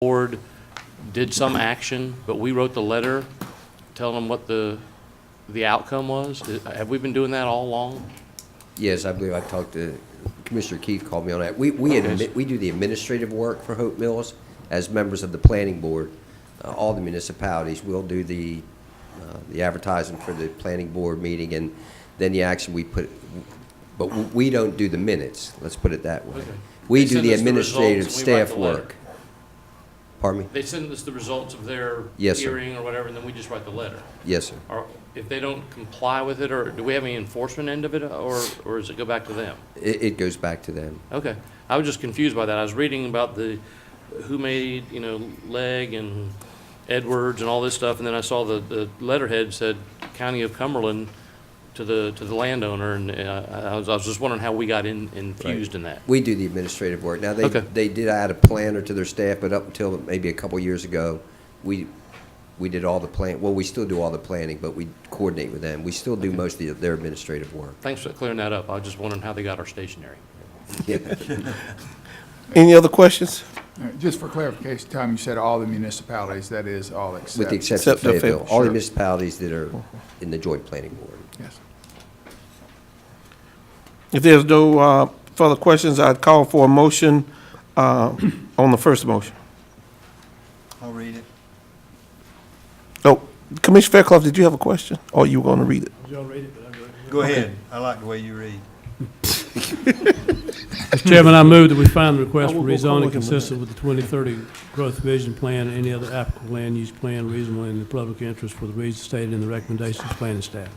board did some action, but we wrote the letter telling them what the outcome was? Have we been doing that all along? Yes, I believe I talked to Commissioner Keefe, called me on that. We do the administrative work for Hope Mills as members of the planning board. All the municipalities will do the advertising for the planning board meeting, and then the action we put. But we don't do the minutes. Let's put it that way. Okay. We do the administrative staff work. Pardon me? They send us the results of their hearing or whatever, and then we just write the letter. Yes, sir. Or if they don't comply with it, or do we have any enforcement end of it, or does it go back to them? It goes back to them. Okay. I was just confused by that. I was reading about who made, Legg and Edwards and all this stuff, and then I saw the letterhead said County of Cumberland to the landowner, and I was just wondering how we got infused in that. We do the administrative work. Now, they did add a planner to their staff, but up until maybe a couple years ago, we did all the plan. Well, we still do all the planning, but we coordinate with them. We still do most of their administrative work. Thanks for clearing that up. I was just wondering how they got our stationery. Yeah. Any other questions? Just for clarification, Tom, you said all the municipalities, that is all except. With the exception of Except Fayetteville. All the sure. municipalities that are in the joint planning board. Yes. If there's no further questions, I'd call for a motion on the first motion. I'll read it. Oh, Commissioner Fairclough, did you have a question, or you were going to read it? Y'all read it, but I'm going Go ahead. I like the way you read. Mr. Chairman, I move that we find the request for We'll go rezoning with it. consistent with the 2030 Growth Vision Plan and any other applicable land use plan reasonable in the public interest for the reasons stated in the recommendations of planning staff.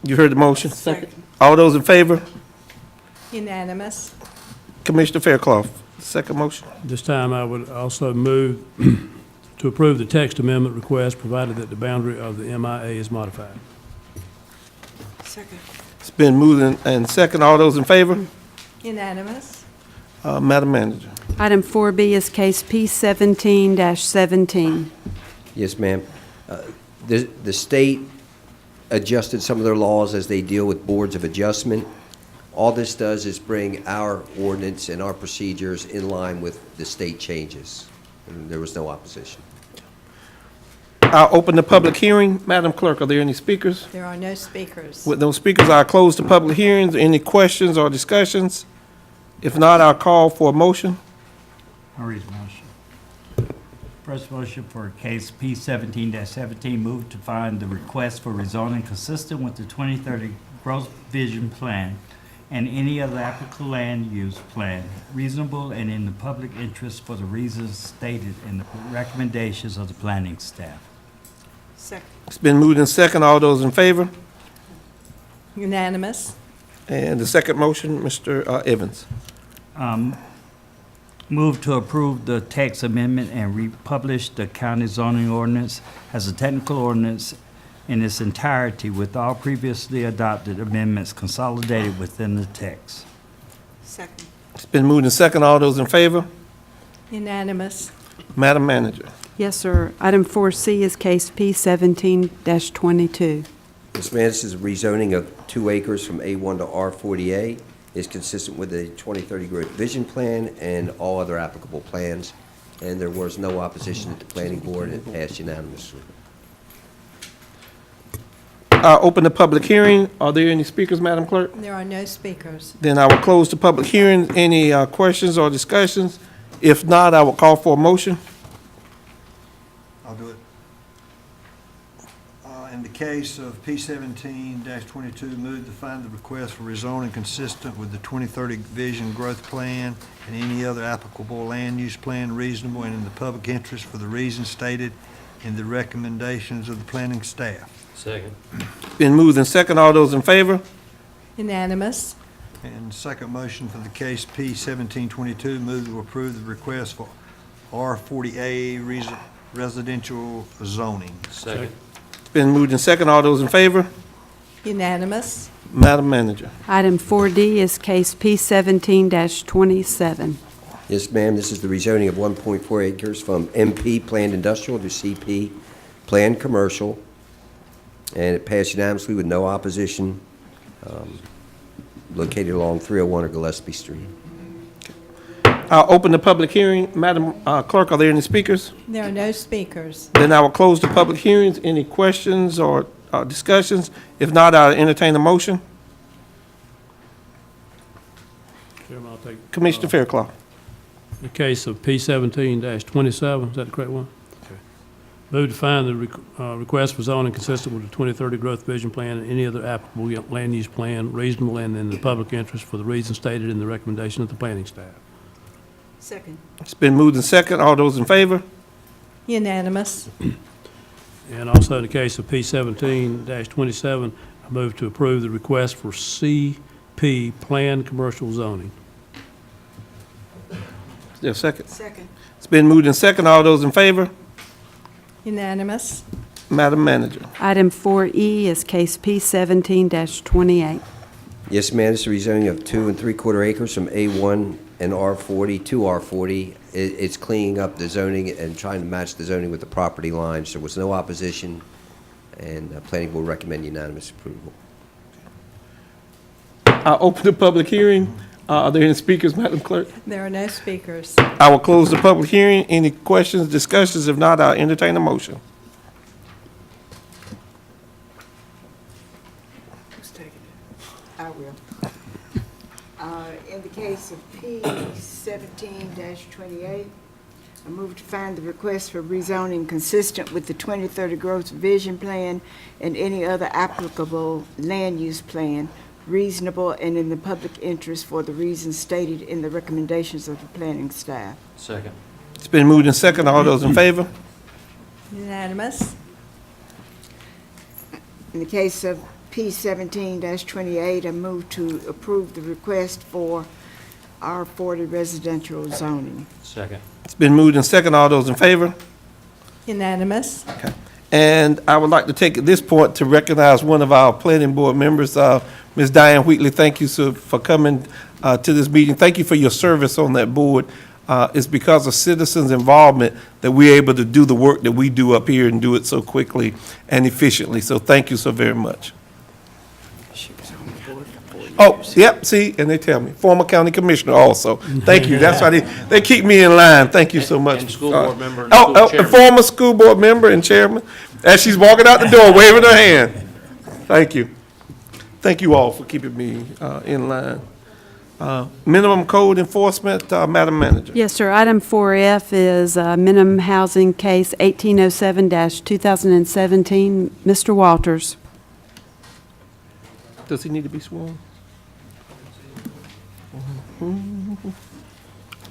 You heard the motion? Second. All those in favor? Unanimous. Commissioner Fairclough, second motion. This time, I would also move to approve the text amendment request, provided that the boundary of the MIA is modified. Second. It's been moved and second. All those in favor? Unanimous. Madam Manager. Item 4B is case P17-17. Yes, ma'am. The state adjusted some of their laws as they deal with boards of adjustment. All this does is bring our ordinance and our procedures in line with the state changes. And there was no opposition. I'll open the public hearing. Madam Clerk, are there any speakers? There are no speakers. With no speakers, I'll close the public hearings. Any questions or discussions? If not, I'll call for a motion. I'll read the motion. First motion for case P17-17, move to find the request for rezoning consistent with the 2030 Growth Vision Plan and any other applicable land use plan reasonable and in the public interest for the reasons stated in the recommendations of the planning staff. Second. It's been moved and second. All those in favor? Unanimous. And the second motion, Mr. Evans. Move to approve the text amendment and republish the county zoning ordinance as a technical ordinance in its entirety with all previously adopted amendments consolidated within the text. Second. It's been moved and second. All those in favor? Unanimous. Madam Manager. Yes, sir. Item 4C is case P17-22. Yes, ma'am, this is a rezoning of 2 acres from A1 to R40A. It's consistent with the 2030 Growth Vision Plan and all other applicable plans. And there was no opposition at the planning board, and it passed unanimously. I'll open the public hearing. Are there any speakers, Madam Clerk? There are no speakers. Then I will close the public hearing. Any questions or discussions? If not, I will call for a motion. I'll do it. In the case of P17-22, move to find the request for rezoning consistent with the 2030 Vision Growth Plan and any other applicable land use plan reasonable and in the public interest for the reasons stated in the recommendations of the planning staff. Second. Been moved and second. All those in favor? Unanimous. And second motion for the case P1722, move to approve the request for R40A residential zoning. Second. Been moved and second. All those in favor? Unanimous. Madam Manager. Item 4D is case P17-27. Yes, ma'am, this is the rezoning of 1.4 acres from MP Planned Industrial to CP Planned Commercial. And it passed unanimously with no opposition, located along 301 or Gillespie Street. I'll open the public hearing. Madam Clerk, are there any speakers? There are no speakers. Then I will close the public hearings. Any questions or discussions? If not, I'll entertain a motion. Chairman, I'll take Commissioner Fairclough. the case of P-17-27, is that the correct one? Okay. Move to find the request for zoning consistent with the 2030 Growth Vision Plan and any other applicable land use plan reasonable and in the public interest for the reasons stated in the recommendation of the planning staff. Second. It's been moved and second. All those in favor? Unanimous. And also in the case of P-17-27, I move to approve the request for CP Planned Commercial Zoning. Is there a second? Second. It's been moved and second. All those in favor? Unanimous. Madam Manager. Item 4E is case P-17-28. Yes, ma'am, it's a rezoning of 2 3/4 acres from A1 and R40 to R40. It's cleaning up the zoning and trying to match the zoning with the property lines. There was no opposition, and the planning board recommend unanimous approval. I'll open the public hearing. Are there any speakers, Madam Clerk? There are no speakers. I will close the public hearing. Any questions, discussions? If not, I'll entertain a motion. Who's taking it? I will. In the case of P-17-28, I move to find the request for rezoning consistent with the 2030 Growth Vision Plan and any other applicable land use plan reasonable and in the public interest for the reasons stated in the recommendations of the planning staff. Second. It's been moved and second. All those in favor? Unanimous. In the case of P-17-28, I move to approve the request for R40 residential zoning. Second. It's been moved and second. All those in favor? Unanimous. And I would like to take at this point to recognize one of our planning board members, Ms. Diane Wheatley. Thank you, sir, for coming to this meeting. Thank you for your service on that board. It's because of citizens' involvement that we're able to do the work that we do up here and do it so quickly and efficiently. So thank you so very much. Oh, yep, see, and they tell me, former county commissioner also. Thank you. That's why they keep me in line. Thank you so much. And school board member and Oh, school a chairman. former school board member and chairman, as she's walking out the door, waving her hand. Thank you. Thank you all for keeping me in line. Minimum code enforcement, Madam Manager. Yes, sir. Item 4F is minimum housing case 1807-2017. Mr. Walters. Does he need to be sworn?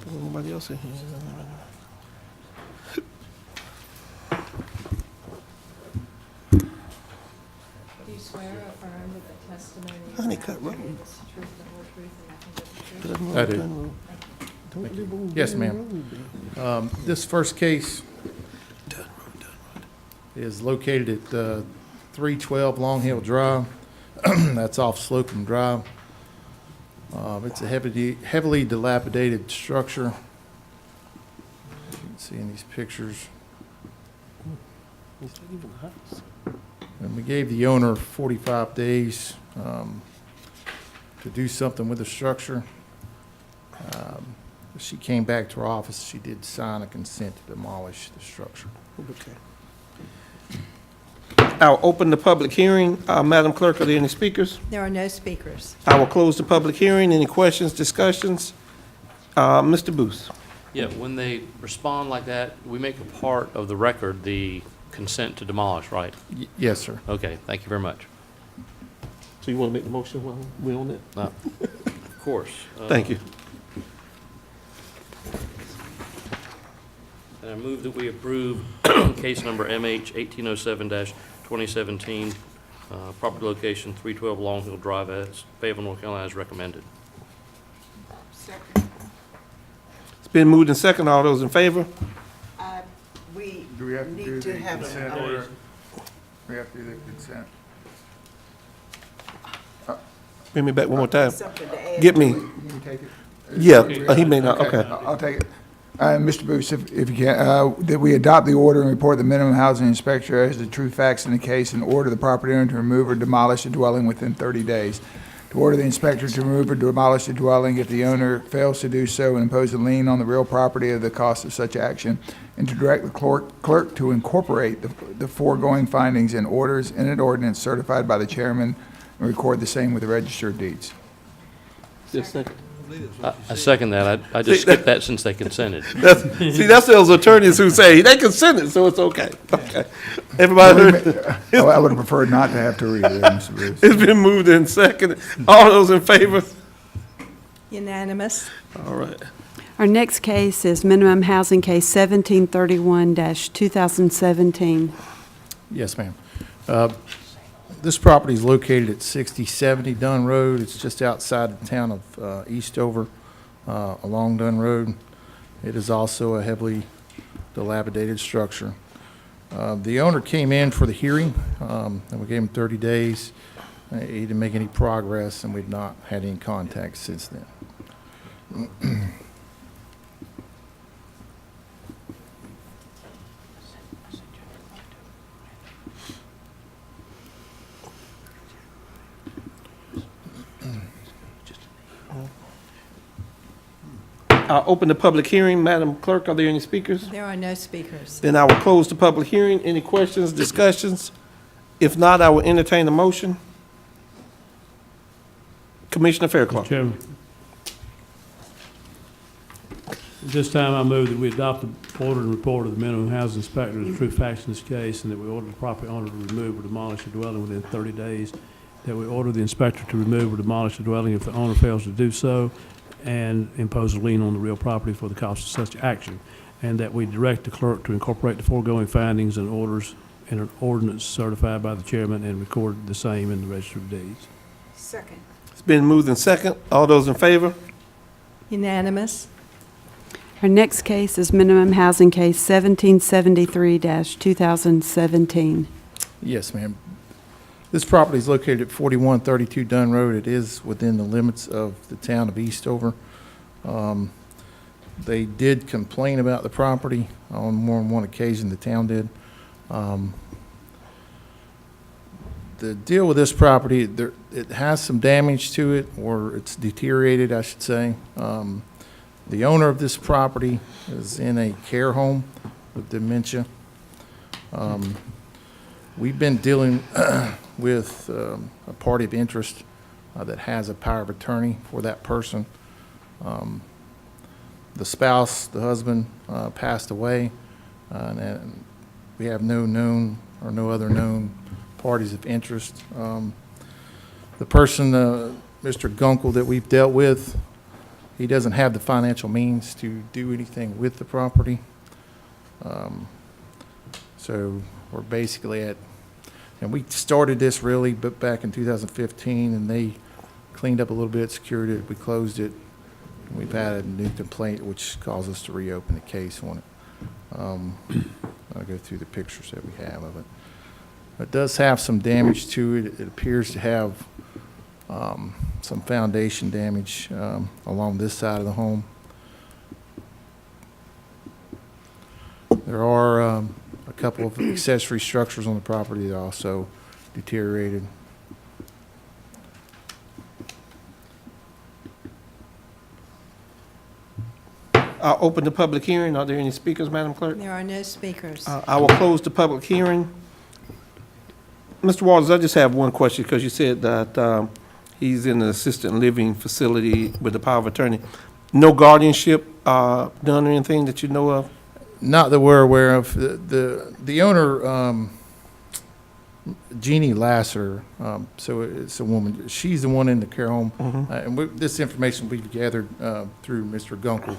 Nobody else in here? Do you swear or affirm that the testimony Honey, cut road. truth, the whole truth, and nothing but the truth? I do. Yes, ma'am. This first case is located at 312 Long Hill Drive. That's off Slocum Drive. It's a heavily dilapidated structure. As you can see in these pictures. And we gave the owner 45 days to do something with the structure. She came back to our office. She did sign a consent to demolish the structure. Okay. I'll open the public hearing. Madam Clerk, are there any speakers? There are no speakers. I will close the public hearing. Any questions, discussions? Mr. Boose. Yeah, when they respond like that, we make a part of the record the consent to demolish, right? Yes, sir. Okay, thank you very much. So you want to make the motion while we're on it? Of course. Thank you. And I move that we approve case number MH 1807-2017, property location 312 Long Hill Drive, as Fayetteville, North Carolina, as recommended. Second. It's been moved and second. All those in favor? We Do we have to do need to the have consent a, order? We have to do the consent. Bring me back one more time. something to add. Get me. You can take it. Yeah, he may not, okay. I'll take it. Mr. Boose, if you can, that we adopt the order and report the minimum housing inspector as the true facts in the case and order the property owner to remove or demolish a dwelling within 30 days. to order the inspector to remove or demolish the dwelling if the owner fails to do so and impose a lien on the real property of the cost of such action, and to direct the clerk to incorporate the foregoing findings in orders in an ordinance certified by the chairman and record the same with the register of deeds. Just a second. I second that. I just skipped that since they consented. That's those attorneys who say they consented, so it's okay. Okay. Everybody heard? I would have preferred not to have to read it, Mr. Bruce. It's been moved and seconded. All those in favor? Unanimous. All right. Our next case is minimum housing case 1731-2017. Yes, ma'am. This property is located at 6070 Dunn Road. It's just outside the town of Eastover, along Dunn Road. It is also a heavily dilapidated structure. The owner came in for the hearing, and we gave him 30 days. He didn't make any progress, and we've not had any contact since then. I'll open the public hearing. Madam Clerk, are there any speakers? There are no speakers. Then I will close the public hearing. Any questions, discussions? If not, I will entertain a motion. Commissioner Fairclough. Mr. Chairman. At this time, I move that we adopt the order and report of the minimum housing inspector as true facts in this case, and that we order the property owner to remove or demolish the dwelling within 30 days, that we order the inspector to remove or demolish the dwelling if the owner fails to do so, and impose a lien on the real property for the cost of such action, and that we direct the clerk to incorporate the foregoing findings and orders in an ordinance certified by the chairman and record the same in the register of deeds. Second. It's been moved and second. All those in favor? Unanimous. Our next case is minimum housing case 1773-2017. Yes, ma'am. This property is located at 4132 Dunn Road. It is within the limits of the town of Eastover. They did complain about the property on more than one occasion, the town did. The deal with this property, it has some damage to it, or it's deteriorated, I should say. The owner of this property is in a care home with dementia. We've been dealing with a party of interest that has a power of attorney for that person. The spouse, the husband, passed away, and we have no known or no other known parties of interest. The person, Mr. Gunkel, that we've dealt with, he doesn't have the financial means to do anything with the property. So we're basically at, and we started this really back in 2015, and they cleaned up a little bit, secured it, we closed it. We've had a new complaint, which caused us to reopen the case on it. I'll go through the pictures that we have of it. It does have some damage to it. It appears to have some foundation damage along this side of the home. There are a couple of accessory structures on the property that are also deteriorated. I'll open the public hearing. Are there any speakers, Madam Clerk? There are no speakers. I will close the public hearing. Mr. Waters, I just have one question, because you said that he's in an assisted living facility with the power of attorney. No guardianship done or anything that you know of? Not that we're aware of. The owner, Jeannie Lasser, so it's a woman, she's the one in the care home. And this information we've gathered through Mr. Gunkel,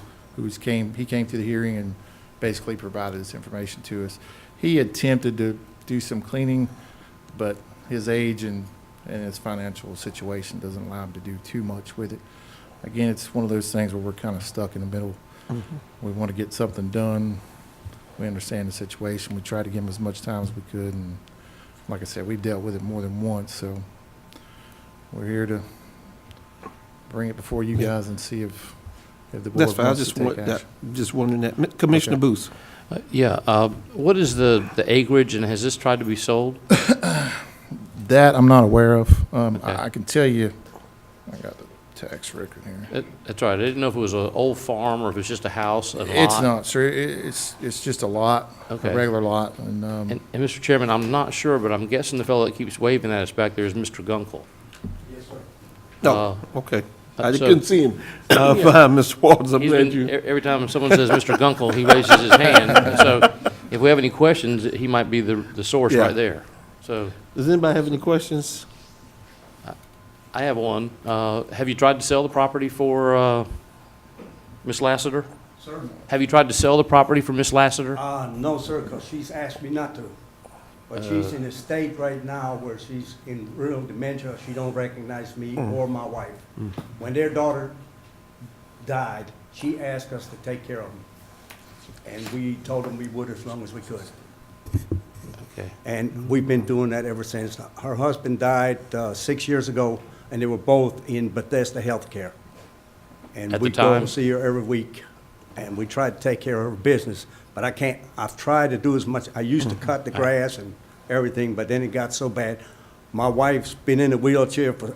he came to the hearing and basically provided this information to us. He attempted to do some cleaning, but his age and his financial situation doesn't allow him to do too much with it. Again, it's one of those things where we're kind of stuck in the middle. We want to get something done. We understand the situation. We try to give him as much time as we could, and like I said, we've dealt with it more than once, so we're here to bring it before you guys and see if the board That's fine. I wants just to take want action. just wondering that. Commissioner Okay. Boose. What is the acreage, and has this tried to be sold? That I'm not aware of. Okay. I can tell you I got the tax record here. That's right. I didn't know if it was an old farm or if it's just a house, a lot. It's not, sir. It's just a lot, Okay. a regular lot. And, And Mr. Chairman, I'm not sure, but I'm guessing the fellow that keeps waving at us back there is Mr. Gunkel. No, okay. I so- couldn't see him behind Mr. Walters. I'm He's glad been, you. every time someone says Mr. Gunkel, he raises his hand. And so if we have any questions, he might be the source Yeah. right there. So Does anybody have any questions? I have one. Have you tried to sell the property for Miss Lassiter? Sir? Have you tried to sell the property for Miss Lassiter? No, sir, because she's asked me not to. But she's in a state right now where she's in real dementia. She don't recognize me or my wife. When their daughter died, she asked us to take care of them. And we told them we would as long as we could. Okay. And we've been doing that ever since. Her husband died 6 years ago, and they were both in Bethesda Healthcare. And At we the go time? and see her every week, and we try to take care of her business. But I can't, I've tried to do as much, I used to cut the grass and everything, but then it got so bad. My wife's been in a wheelchair for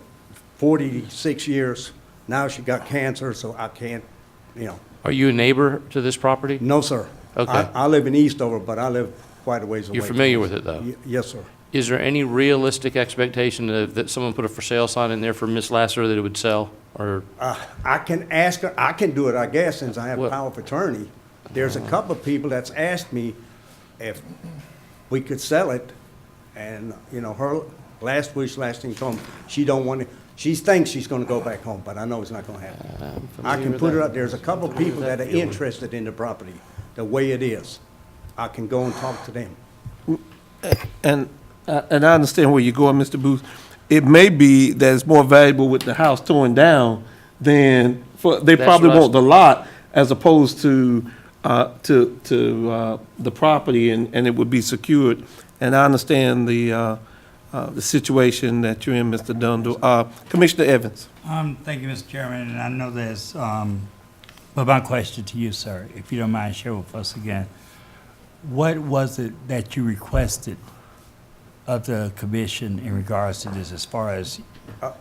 46 years. Now she got cancer, so I can't, Are you a neighbor to this property? No, sir. Okay. I live in Eastover, but I live quite a ways away. You're from familiar this. with it, though? Yes, sir. Is there any realistic expectation that someone put a for sale sign in there for Miss Lassiter that it would sell? Or, I can ask her, I can do it, I guess, since I have Well- power of attorney. There's a couple of people that's asked me if we could sell it, and, her last thing told me, she don't want it, she thinks she's gonna go back home, but I know it's not gonna happen. I can put it up, there's a couple of people that are interested in the property, the way it is. I can go and talk to them. And I understand where you're going, Mr. Boose. It may be that it's more valuable with the house torn down than they That's probably what I want the lot as opposed to the property and it would be secured. And I understand the situation that you're in, Mr. Dundle. Commissioner Evans. Thank you, Mr. Chairman, and I know there's, but my question to you, sir, if you don't mind, share with us again. What was it that you requested of the commission in regards to this, as far as,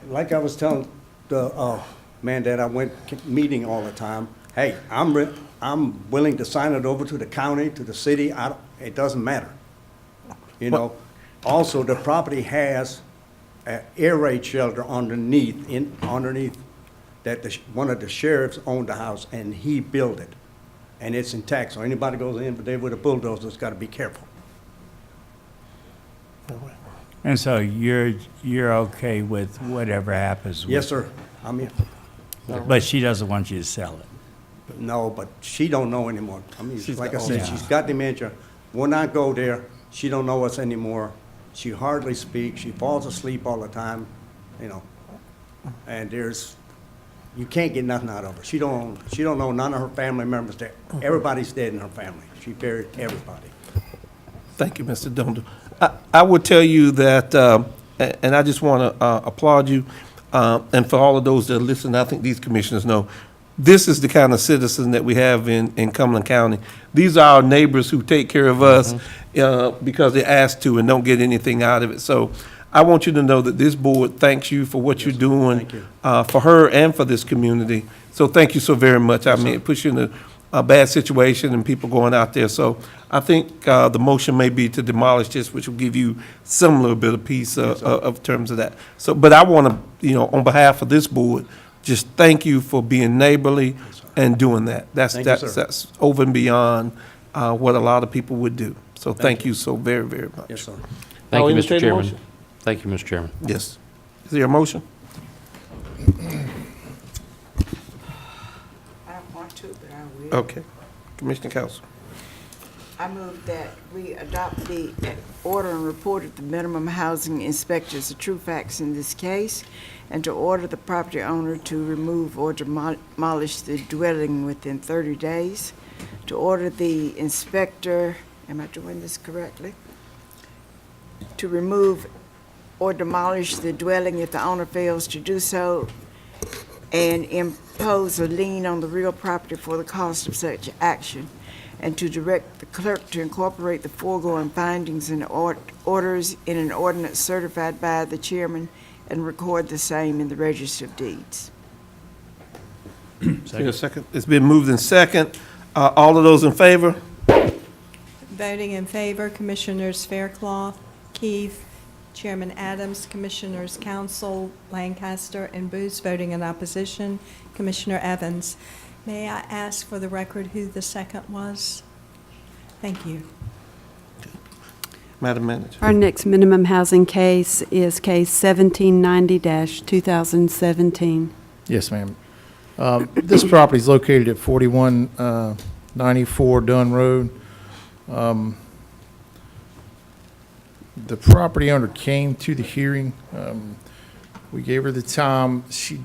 Like I was telling the man that I went meeting all the time, hey, I'm willing to sign it over to the county, to the city, it doesn't matter. Also, the property has an air raid shelter underneath that one of the sheriffs owned the house, and he built it. And it's intact, so anybody goes in there with a bulldozer has got to be careful. and so you're okay with whatever happens? with- Yes, sir. I mean, But she doesn't want you to sell it? no, but she don't know anymore. I mean, like I said, yeah. she's got dementia. When I go there, she don't know us anymore. She hardly speaks. She falls asleep all the time, And you can't get nothing out of her. She don't know none of her family members there. Everybody's dead in her family. She buried everybody. Thank you, Mr. Dundle. I would tell you that, and I just want to applaud you, and for all of those that listen, I think these commissioners know, this is the kind of citizen that we have in Cumberland County. These are our neighbors who take care of us because they're asked to and don't get anything out of it. So I want you to know that this board thanks you for what you're doing Thank you. for her and for this community. So thank you so very much. I mean, it puts you in a bad situation and people going out there. So I think the motion may be to demolish this, which will give you similar bit of piece of terms of that. So, but I want to, on behalf of this board, just thank you for being neighborly and doing that. Thank you, sir. That's over and beyond what a lot of people would do. So thank you so very, very much. Yes, sir. thank I'll you, Mr. entertain a Chairman. motion. Thank you, Mr. Chairman. Yes. Is there a motion? I don't want to, but I will. Okay. Commissioner Council. I move that we adopt the order and report of the minimum housing inspector as a true facts in this case, and to order the property owner to remove or demolish the dwelling within 30 days, to order the inspector, am I doing this correctly? To remove or demolish the dwelling if the owner fails to do so, and impose a lien on the real property for the cost of such action, and to direct the clerk to incorporate the foregoing findings and orders in an ordinance certified by the chairman and record the same in the Register of Deeds. Is there a second? It's been moved in second. All of those in favor? Voting in favor, Commissioners Faircloth, Keefe, Chairman Adams, Commissioners Council, Lancaster, and Boose. Voting in opposition, Commissioner Evans. May I ask for the record who the second was? Thank you. Madam Manager. Our next minimum housing case is case 1790-2017. Yes, ma'am. This property is located at 4194 Dunn Road. The property owner came to the hearing. We gave her the time. She,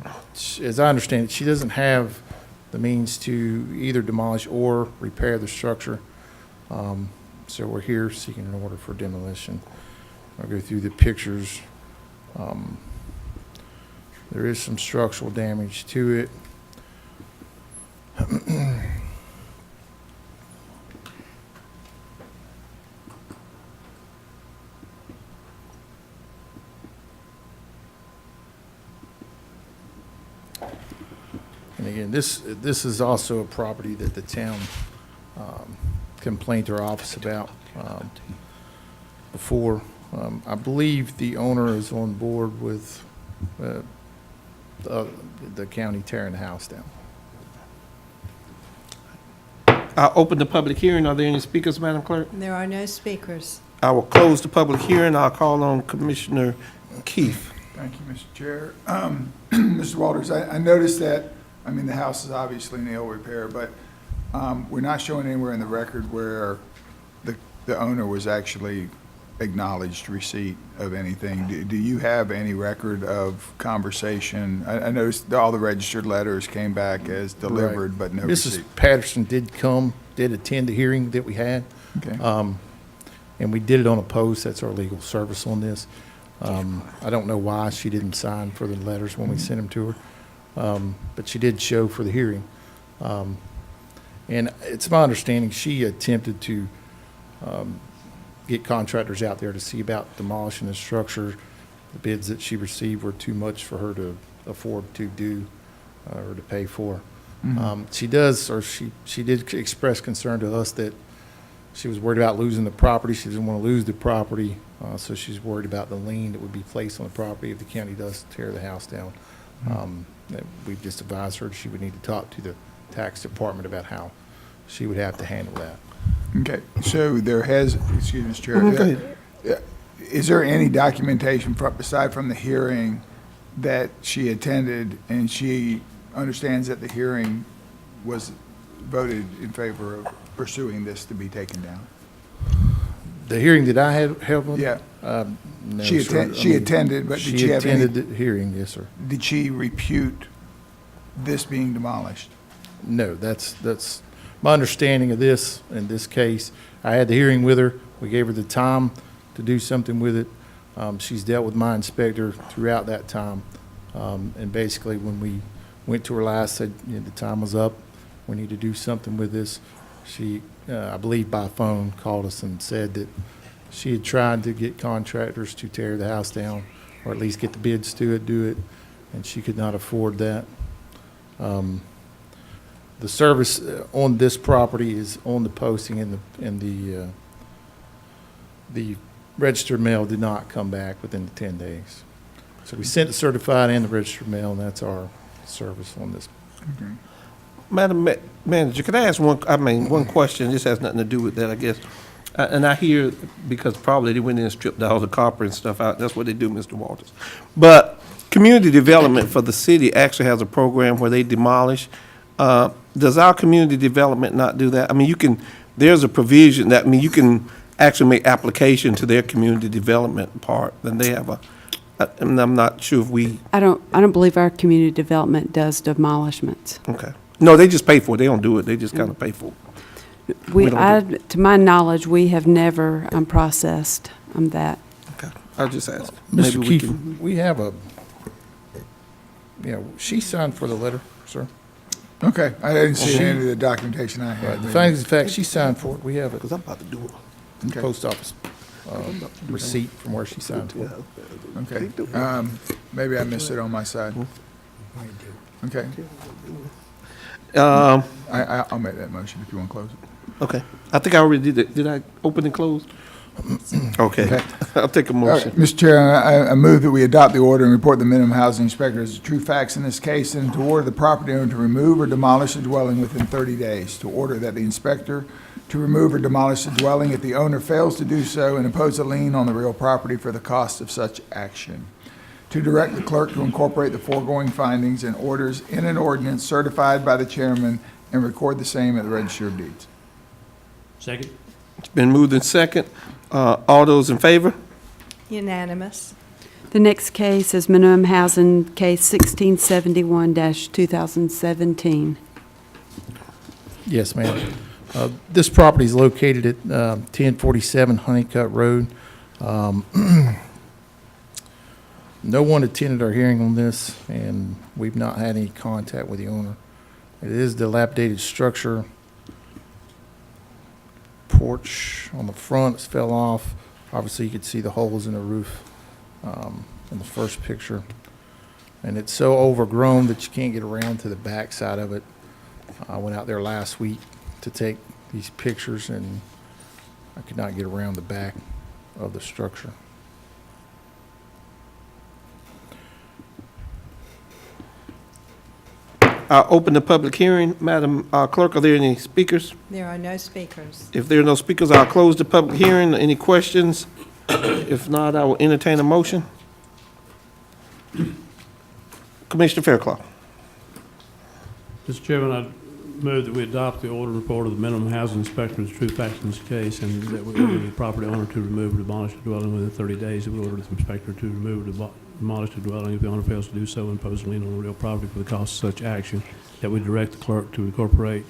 as I understand it, she doesn't have the means to either demolish or repair the structure. So we're here seeking an order for demolition. I'll go through the pictures. There is some structural damage to it. And again, this is also a property that the town complained to our office about before. I believe the owner is on board with the county tearing the house down. I'll open the public hearing. Are there any speakers, Madam Clerk? There are no speakers. I will close the public hearing. I'll call on Commissioner Keefe. Thank you, Mr. Chair. Mr. Walters, I noticed that, I mean, the house is obviously in ill repair, but we're not showing anywhere in the record where the owner was actually acknowledged receipt of anything. Do you have any record of conversation? I noticed all the registered letters came back as delivered, but no receipt. Mrs. Patterson did attend the hearing that we had. Okay. And we did it on a post. That's our legal service on this. I don't know why she didn't sign for the letters when we sent them to her, but she did show for the hearing. And it's my understanding she attempted to get contractors out there to see about demolishing the structure. The bids that she received were too much for her to afford to do or to pay for. She did express concern to us that she was worried about losing the property. She didn't want to lose the property, so she's worried about the lien that would be placed on the property if the county does tear the house down. We've just advised her she would need to talk to the tax department about how she would have to handle that. Okay, so there has, excuse me, Mr. Chair. Go ahead. Is there any documentation, aside from the hearing, that she attended and she understands that the hearing was voted in favor of pursuing this to be taken down? The hearing that I had held on? Yeah. No, She sir. attended, but did she have any? She attended the hearing, yes, sir. Did she repute this being demolished? No, that's my understanding of this, in this case. I had the hearing with her. We gave her the time to do something with it. She's dealt with my inspector throughout that time. And basically, when we went to her last, said, you know, the time was up. We need to do something with this. She, I believe by phone, called us and said that she had tried to get contractors to tear the house down, or at least get the bids to it, do it, and she could not afford that. The service on this property is on the posting, and the registered mail did not come back within the 10 days. So we sent the certified and the registered mail, and that's our service on this. Okay. Madam Manager, could I ask one question? This has nothing to do with that, I guess. And I hear, because probably they went in and stripped all the copper and stuff out. That's what they do, Mr. Walters. But community development for the city actually has a program where they demolish. Does our community development not do that? I mean, there's a provision that, I mean, you can actually make application to their community development part. Then they have and I'm not sure if we. I don't believe our community development does demolishments. Okay. No, they just pay for it. They don't do it. They just kind of pay for it. To my knowledge, we have never processed that. Okay. I'll just ask. Mr. Keefe, we have she signed for the letter, sir. Okay, I didn't see any of the documentation I had. The findings of fact, she signed for it. We have it. Because I'm about to do it. In the post office. receipt from where she signed for it. Okay. Maybe I missed it on my side. Okay. I'll make that motion if you want to close it. Okay. I think I already did it. Did I open and close? Okay. I'll take a All right, motion. Mr. Chair, I move that we adopt the order and report the minimum housing inspector as the true facts in this case, and to order the property owner to remove or demolish the dwelling within 30 days. To order that the inspector to remove or demolish the dwelling if the owner fails to do so, and impose a lien on the real property for the cost of such action. To direct the clerk to incorporate the foregoing findings and orders in an ordinance certified by the chairman and record the same at the Register of Deeds. Second? It's been moved in second. All those in favor? Unanimous. The next case is minimum housing case 1671-2017. Yes, ma'am. This property is located at 1047 Honeycutt Road. No one attended our hearing on this, and we've not had any contact with the owner. It is dilapidated structure. Porch on the front fell off. Obviously, you could see the holes in the roof in the first picture. And it's so overgrown that you can't get around to the back side of it. I went out there last week to take these pictures, and I could not get around the back of the structure. I'll open the public hearing. Madam Clerk, are there any speakers? There are no speakers. If there are no speakers, I'll close the public hearing. Any questions? If not, I will entertain a motion. Commissioner Fairclough. Mr. Chairman, I move that we adopt the order report of the minimum housing inspector as true facts in this case, and that we order the property owner to remove or demolish the dwelling within 30 days. That we order the inspector to remove or demolish the dwelling if the owner fails to do so, and impose a lien on the real property for the cost of such action. That we direct the clerk to incorporate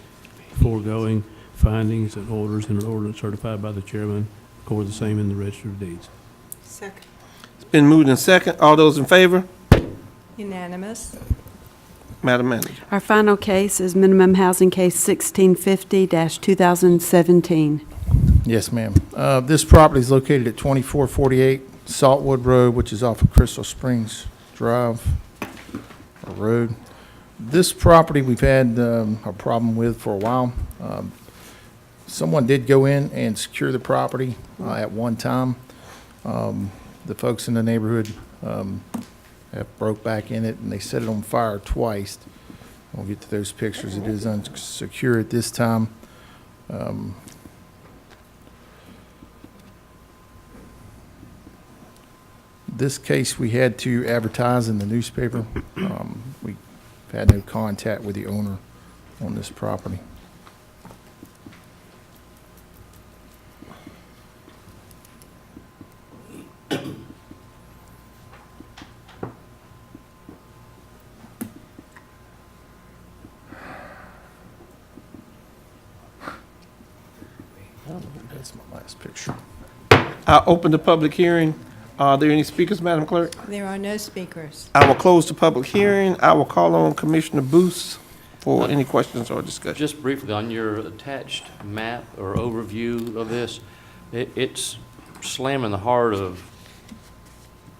foregoing findings and orders in an ordinance certified by the chairman, record the same in the Register of Deeds. Second. It's been moved in second. All those in favor? Unanimous. Madam Manager. Our final case is minimum housing case 1650-2017. Yes, ma'am. This property is located at 2448 Saltwood Road, which is off of Crystal Springs Drive or Road. This property we've had a problem with for a while. Someone did go in and secure the property at one time. The folks in the neighborhood have broke back in it, and they set it on fire twice. We'll get to those pictures. It is unsecure at this time. This case, we had to advertise in the newspaper. We've had no contact with the owner on this property. That's my last picture. I'll open the public hearing. Are there any speakers, Madam Clerk? There are no speakers. I will close the public hearing. I will call on Commissioner Boose for any questions or discussion. Just briefly, on your attached map or overview of this, it's slamming the heart of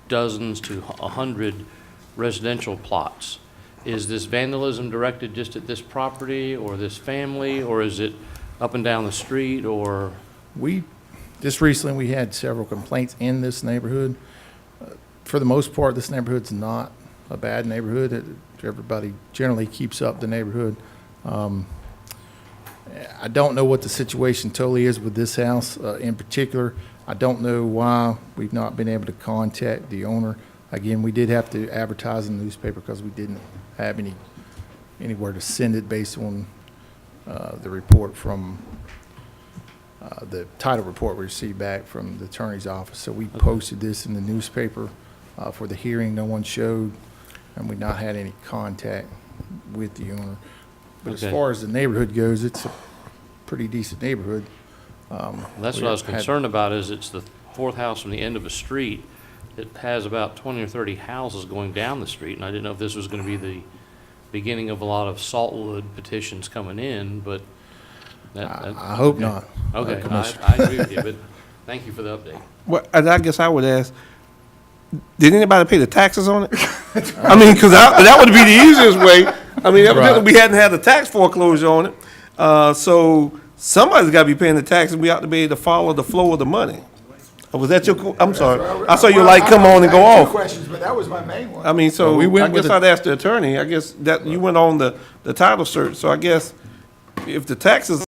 dozens to 100 residential plots. Is this vandalism directed just at this property or this family, or is it up and down the street, or? Just recently, we had several complaints in this neighborhood. For the most part, this neighborhood's not a bad neighborhood. Everybody generally keeps up the neighborhood. I don't know what the situation totally is with this house in particular. I don't know why we've not been able to contact the owner. Again, we did have to advertise in the newspaper because we didn't have anywhere to send it based on the report from the title report we received back from the attorney's office. So we posted this in the newspaper for the hearing. No one showed, and we've not had any contact with the owner. But as far as the neighborhood goes, it's a pretty decent neighborhood. That's what I was concerned about, is it's the fourth house from the end of a street. It has about 20 or 30 houses going down the street, and I didn't know if this was going to be the beginning of a lot of Saltwood petitions coming in, but I hope not. Okay, I agree with you, but Thank you for the update. Well, and I guess I would ask, did anybody pay the taxes on it? I mean, because that would be the easiest way. I mean, evidently we hadn't had a tax foreclosure on it. So somebody's got to be paying the taxes. We ought to be able to follow the flow of the money. Or was that your, I'm sorry. I saw your light come on and go I had two off. questions, but that was my main one. I mean, so Well, we went I with guess the- I'd ask the attorney. I guess that you went on the title search. So I guess if the taxes